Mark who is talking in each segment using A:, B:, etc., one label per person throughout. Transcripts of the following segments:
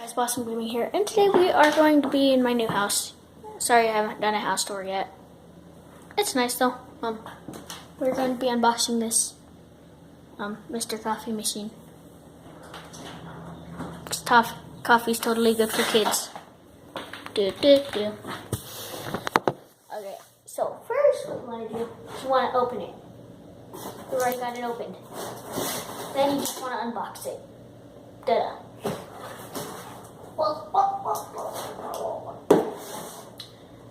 A: guys, Blossom Blooming here, and today we are going to be in my new house. Sorry I haven't done a house tour yet. It's nice though. We're going to be unboxing this Mr. Coffee machine. Coffee's totally good for kids. Okay, so first what you want to do is you want to open it. You already got it opened. Then you just want to unbox it. Ta-da.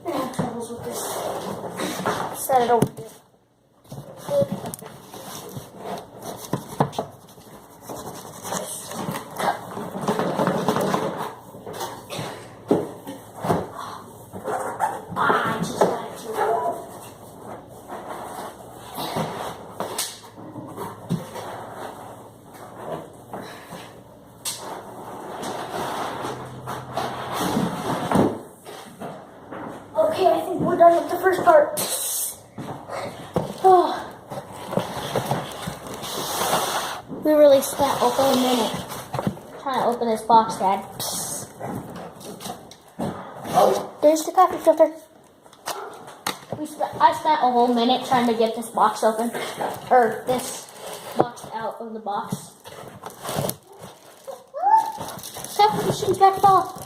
A: I have troubles with this. Set it over here. I just got it too. Okay, I think we're done with the first part. Oh. We really spent a whole minute trying to open this box, Dad. There's the coffee filter. I spent a whole minute trying to get this box open, or this box out of the box. Coffee machine's got the ball.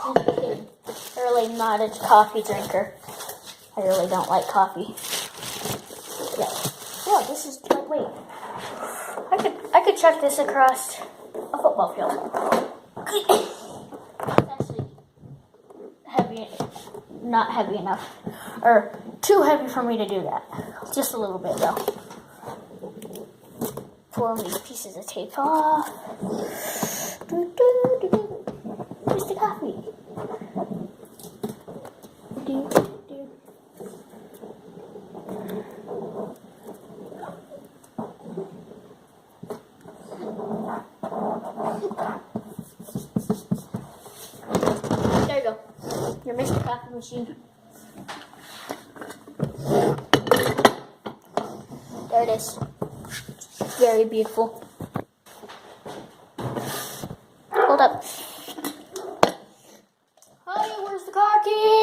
A: I'm really not a coffee drinker. I really don't like coffee. Yeah, this is wait. I could chuck this across a football field. It's actually heavy, not heavy enough, or too heavy for me to do that. Just a little bit though. Pull these pieces of tape off. Where's the coffee? There you go. Your Mr. Coffee machine. There it is. Very beautiful. Hold up. Hey, where's the car key?